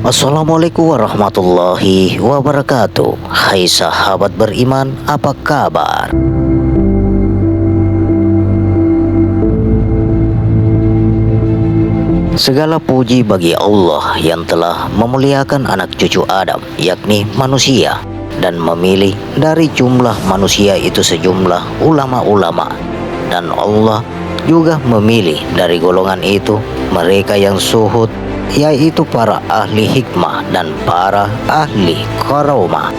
Assalamualaikum warahmatullahi wabarakatuh. Hai sahabat beriman, apa kabar? Segala puji bagi Allah yang telah memuliakan anak cucu Adam, yakni manusia, dan memilih dari jumlah manusia itu sejumlah ulama-ulama. Dan Allah juga memilih dari golongan itu mereka yang zuhud, yaitu para ahli hikmah dan para ahli karamah.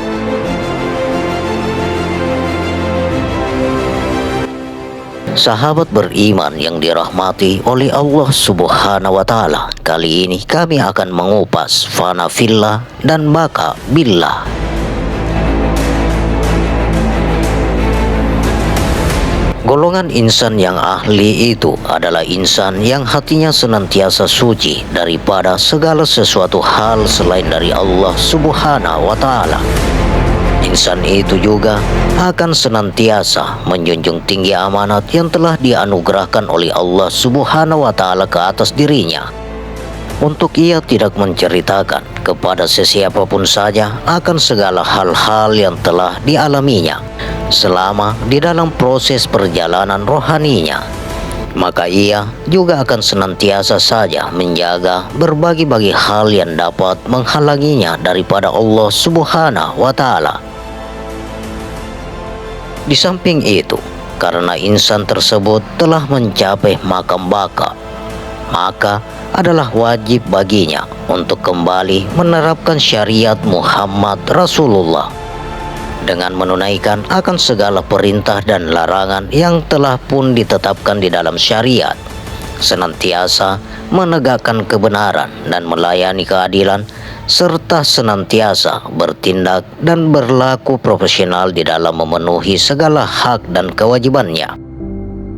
Sahabat beriman yang dirahmati oleh Allah Subhanahu wa Ta'ala, kali ini kami akan mengupas fana fillah dan baka billah. Golongan insan yang ahli itu adalah insan yang hatinya senantiasa suci daripada segala sesuatu hal selain dari Allah Subhanahu wa Ta'ala. Insan itu juga akan senantiasa menjunjung tinggi amanat yang telah dianugerahkan oleh Allah Subhanahu wa Ta'ala ke atas dirinya. Untuk ia tidak menceritakan kepada sesiapapun saja akan segala hal-hal yang telah dialaminya selama di dalam proses perjalanan rohaninya. Maka ia juga akan senantiasa saja menjaga berbagai-bagai hal yang dapat menghalanginya daripada Allah Subhanahu wa Ta'ala. Di samping itu, karena insan tersebut telah mencapai makam baka, maka adalah wajib baginya untuk kembali menerapkan syariat Muhammad Rasulullah dengan menunaikan akan segala perintah dan larangan yang telah pun ditetapkan di dalam syariat, senantiasa menegakkan kebenaran dan melayani keadilan, serta senantiasa bertindak dan berlaku profesional di dalam memenuhi segala hak dan kewajibannya,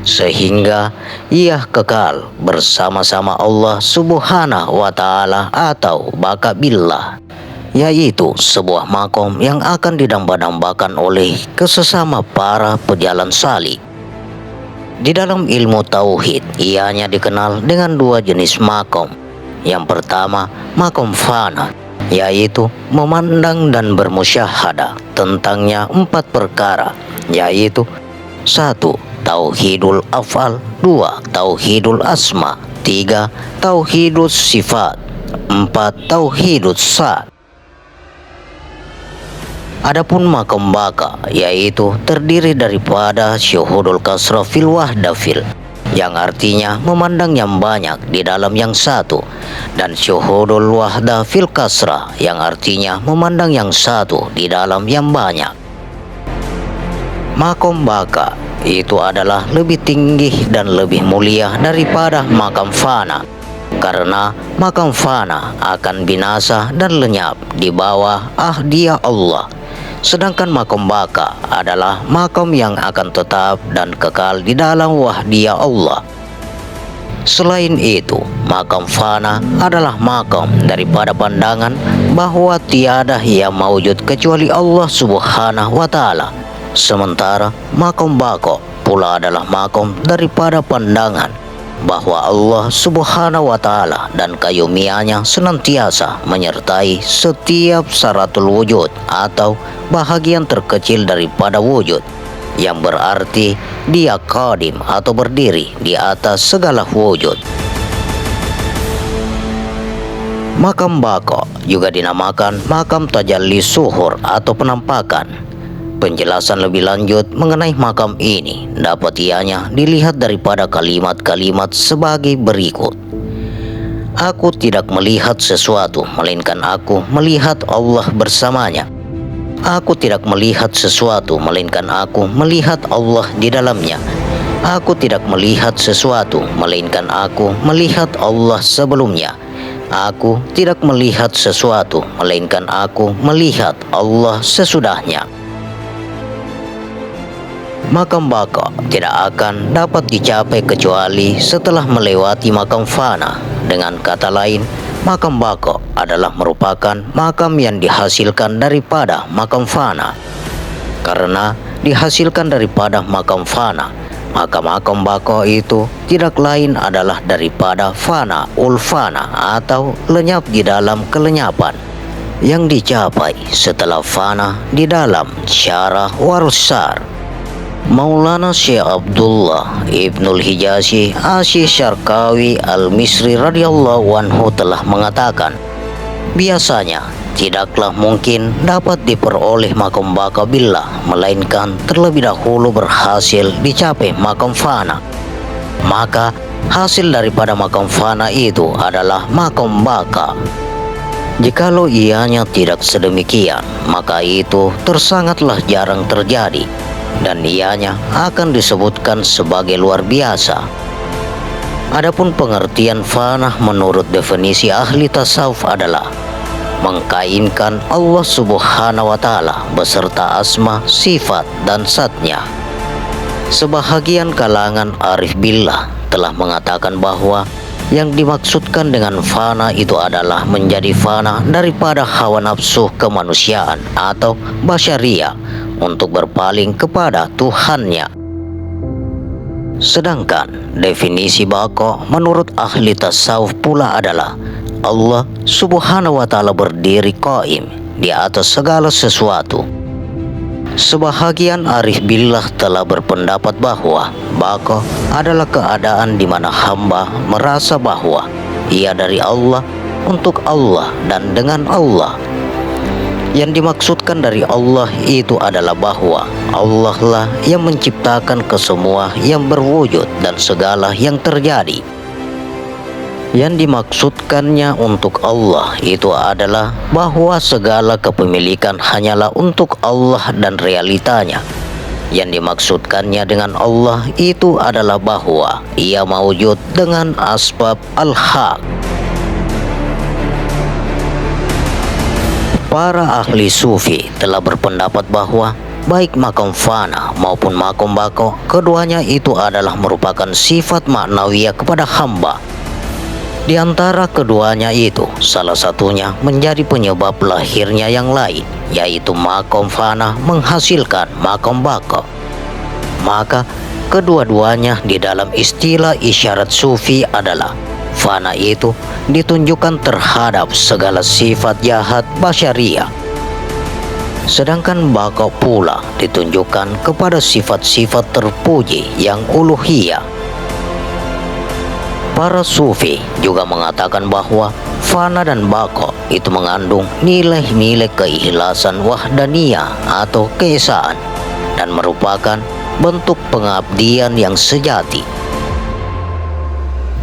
sehingga ia kekal bersama-sama Allah Subhanahu wa Ta'ala atau baka billah, yaitu sebuah makom yang akan didamba-dambakan oleh kesesama para pejalan salih. Di dalam ilmu tauhid, ianya dikenal dengan dua jenis makom. Yang pertama, makom fana, yaitu memandang dan bermusyahadah tentangnya 4 perkara, yaitu 1. Tauhidul af'al, 2. Tauhidul asma, 3. Tauhidul sifat, 4. Tauhidul sat. Adapun makom baka, yaitu terdiri daripada syuhudul kasrah fil wahdafil, yang artinya memandang yang banyak di dalam yang satu, dan syuhudul wahda fil kasrah, yang artinya memandang yang satu di dalam yang banyak. Makom baka itu adalah lebih tinggi dan lebih mulia daripada makam fana, karena makam fana akan binasa dan lenyap di bawah ahdiah Allah. Sedangkan makom baka adalah makom yang akan tetap dan kekal di dalam wahdiah Allah. Selain itu, makom fana adalah makom daripada pandangan bahwa tiada yang maujud kecuali Allah Subhanahu wa Ta'ala. Sementara makom baka pula adalah makom daripada pandangan bahwa Allah Subhanahu wa Ta'ala dan kayumianya senantiasa menyertai setiap syaratul wujud atau bahagian terkecil daripada wujud, yang berarti dia qadim atau berdiri di atas segala wujud. Makam baka juga dinamakan makam tajalli suhur atau penampakan. Penjelasan lebih lanjut mengenai makam ini dapat ianya dilihat daripada kalimat-kalimat sebagai berikut. Aku tidak melihat sesuatu, melainkan aku melihat Allah bersamanya. Aku tidak melihat sesuatu, melainkan aku melihat Allah di dalamnya. Aku tidak melihat sesuatu, melainkan aku melihat Allah sebelumnya. Aku tidak melihat sesuatu, melainkan aku melihat Allah sesudahnya. Makam baka tidak akan dapat dicapai kecuali setelah melewati makam fana. Dengan kata lain, makam baka adalah merupakan makam yang dihasilkan daripada makam fana. Karena dihasilkan daripada makam fana, maka makom bako itu tidak lain adalah daripada fana ulfana atau lenyap di dalam kelenyapan yang dicapai setelah fana di dalam syarah warusar. Maulana Syekh Abdullah Ibnul Hijazi Asy Syarqawi Al-Misri radhiyallahu anhu telah mengatakan, biasanya tidaklah mungkin dapat diperoleh makom baka billah melainkan terlebih dahulu berhasil dicapai makom fana. Maka hasil daripada makom fana itu adalah makom baka. Jikalau ianya tidak sedemikian, maka itu tersangatlah jarang terjadi dan ianya akan disebutkan sebagai luar biasa. Adapun pengertian fana menurut definisi ahli tasawuf adalah mengkainkan Allah Subhanahu wa Ta'ala beserta asma, sifat, dan zatnya. Sebahagian kalangan arif billah telah mengatakan bahwa yang dimaksudkan dengan fana itu adalah menjadi fana daripada hawa nafsu kemanusiaan atau basyariah untuk berpaling kepada Tuhannya. Sedangkan definisi bako menurut ahli tasawuf pula adalah Allah Subhanahu wa Ta'ala berdiri qaim di atas segala sesuatu. Sebahagian arif billah telah berpendapat bahwa bako adalah keadaan di mana hamba merasa bahwa ia dari Allah, untuk Allah, dan dengan Allah. Yang dimaksudkan dari Allah itu adalah bahwa Allah lah yang menciptakan kesemua yang berwujud dan segala yang terjadi. Yang dimaksudkannya untuk Allah itu adalah bahwa segala kepemilikan hanyalah untuk Allah dan realitanya. Yang dimaksudkannya dengan Allah itu adalah bahwa ia mawujud dengan asbab al-haq. Para ahli sufi telah berpendapat bahwa baik makom fana maupun makom bako, keduanya itu adalah merupakan sifat maknawiyah kepada hamba. Di antara keduanya itu, salah satunya menjadi penyebab lahirnya yang lain, yaitu makom fana menghasilkan makom bako. Maka kedua-duanya di dalam istilah isyarat sufi adalah fana itu ditunjukkan terhadap segala sifat jahat basyariah, sedangkan bako pula ditunjukkan kepada sifat-sifat terpuji yang uluhiyah. Para sufi juga mengatakan bahwa fana dan bako itu mengandung nilai-nilai keikhlasan wahdaniyah atau keesaan dan merupakan bentuk pengabdian yang sejati.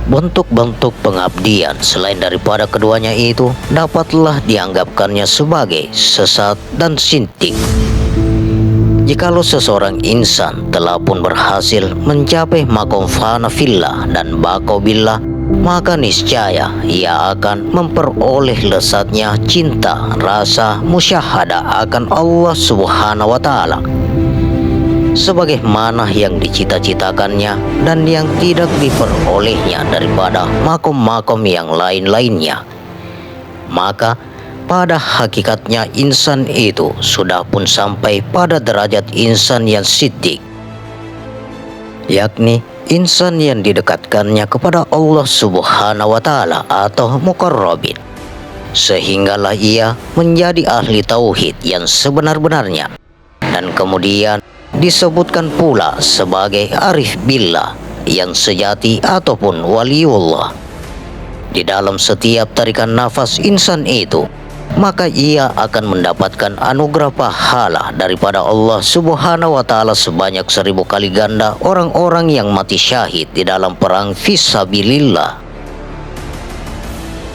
Bentuk-bentuk pengabdian selain daripada keduanya itu dapatlah dianggapkannya sebagai sesat dan sinting. Jikalau seseorang insan telah pun berhasil mencapai makom fana fillah dan bako billah, maka niscaya ia akan memperoleh lesatnya cinta, rasa musyahadah akan Allah Subhanahu wa Ta'ala, sebagaimana yang dicita-citakannya dan yang tidak diperolehnya daripada makom-makom yang lain-lainnya. Maka pada hakikatnya insan itu sudah pun sampai pada derajat insan yang siddiq, yakni insan yang didekatkannya kepada Allah Subhanahu wa Ta'ala atau muqarrabin, sehinggalah ia menjadi ahli tauhid yang sebenar-benarnya, dan kemudian disebutkan pula sebagai arif billah yang sejati ataupun waliullah. Di dalam setiap tarikan nafas insan itu, maka ia akan mendapatkan anugerah pahala daripada Allah Subhanahu wa Ta'ala sebanyak 1000 kali ganda orang-orang yang mati syahid di dalam perang fisabilillah.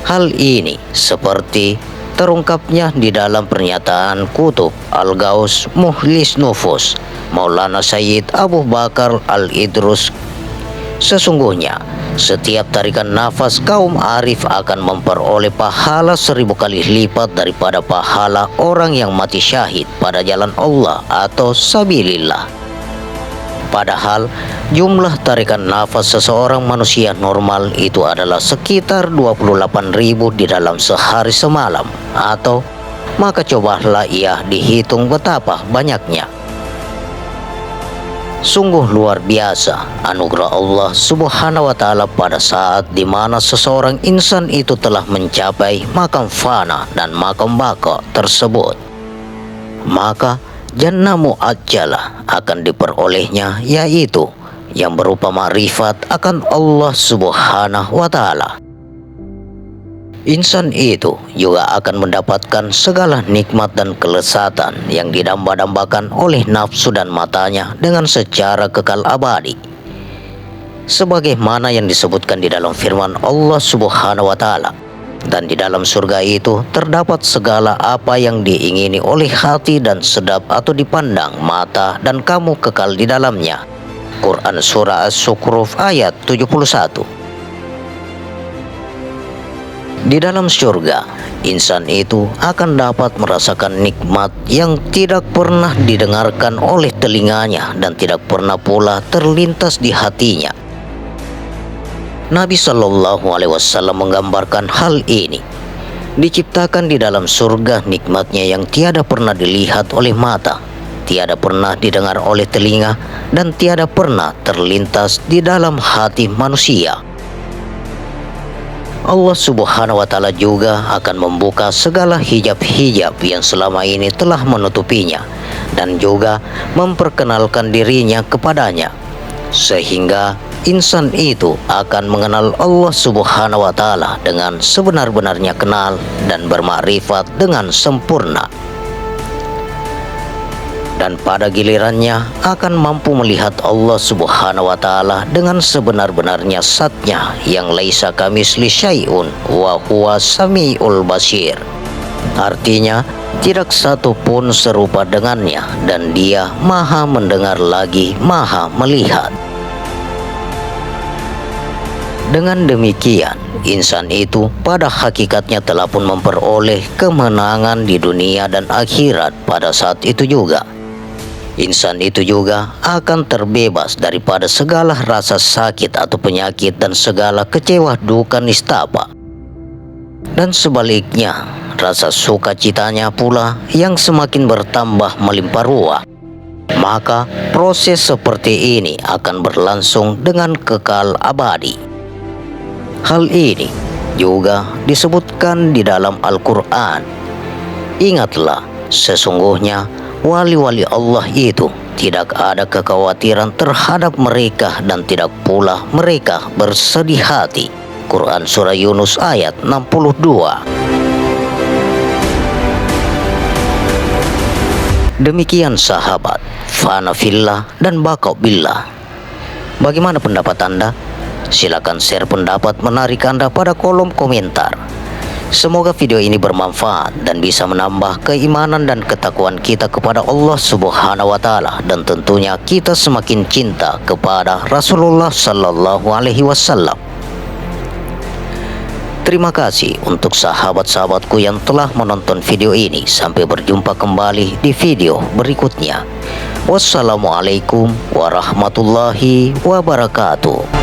Hal ini seperti terungkapnya di dalam pernyataan Kutub Al-Gaus Muhlis Nufus Maulana Sayyid Abu Bakar Al-Idrus, sesungguhnya setiap tarikan nafas kaum arif akan memperoleh pahala 1000 kali lipat daripada pahala orang yang mati syahid pada jalan Allah atau sabilillah. Padahal jumlah tarikan nafas seseorang manusia normal itu adalah sekitar 28.000 di dalam sehari semalam, atau maka cobalah ia dihitung betapa banyaknya. Sungguh luar biasa anugerah Allah Subhanahu wa Ta'ala pada saat di mana seseorang insan itu telah mencapai makam fana dan makam baka tersebut. Maka jannah mu'ajjalah akan diperolehnya, yaitu yang berupa makrifat akan Allah Subhanahu wa Ta'ala. Insan itu juga akan mendapatkan segala nikmat dan kelezatan yang didamba-dambakan oleh nafsu dan matanya dengan secara kekal abadi. Sebagaimana yang disebutkan di dalam firman Allah Subhanahu wa Ta'ala, dan di dalam surga itu terdapat segala apa yang diingini oleh hati dan sedap atau dipandang mata, dan kamu kekal di dalamnya. Quran Surah As-Zukhruf ayat 71. Di dalam surga, insan itu akan dapat merasakan nikmat yang tidak pernah didengarkan oleh telinganya dan tidak pernah pula terlintas di hatinya. Nabi Shallallahu Alaihi Wasallam menggambarkan hal ini. Diciptakan di dalam surga nikmatnya yang tiada pernah dilihat oleh mata, tiada pernah didengar oleh telinga, dan tiada pernah terlintas di dalam hati manusia. Allah Subhanahu wa Ta'ala juga akan membuka segala hijab-hijab yang selama ini telah menutupinya, dan juga memperkenalkan dirinya kepadanya, sehingga insan itu akan mengenal Allah Subhanahu wa Ta'ala dengan sebenar-benarnya kenal dan bermakrifat dengan sempurna. Dan pada gilirannya akan mampu melihat Allah Subhanahu wa Ta'ala dengan sebenar-benarnya zatnya yang laisa kamitsli syai'un wa huwa samiul basir. Artinya, tidak satu pun serupa dengannya, dan dia maha mendengar lagi maha melihat. Dengan demikian, insan itu pada hakikatnya telah pun memperoleh kemenangan di dunia dan akhirat pada saat itu juga. Insan itu juga akan terbebas daripada segala rasa sakit atau penyakit dan segala kecewa duka nistapa. Dan sebaliknya, rasa sukacitanya pula yang semakin bertambah melimpah ruah. Maka proses seperti ini akan berlangsung dengan kekal abadi. Hal ini juga disebutkan di dalam Al-Quran. Ingatlah, sesungguhnya wali-wali Allah itu tidak ada kekhawatiran terhadap mereka dan tidak pula mereka bersedih hati. Quran Surah Yunus ayat 62. Demikian sahabat, fana fillah dan baka billah. Bagaimana pendapat Anda? Silakan share pendapat menarik Anda pada kolom komentar. Semoga video ini bermanfaat dan bisa menambah keimanan dan ketakwaan kita kepada Allah Subhanahu wa Ta'ala, dan tentunya kita semakin cinta kepada Rasulullah Sallallahu Alaihi Wasallam. Terima kasih untuk sahabat-sahabatku yang telah menonton video ini. Sampai berjumpa kembali di video berikutnya. Wassalamualaikum warahmatullahi wabarakatuh.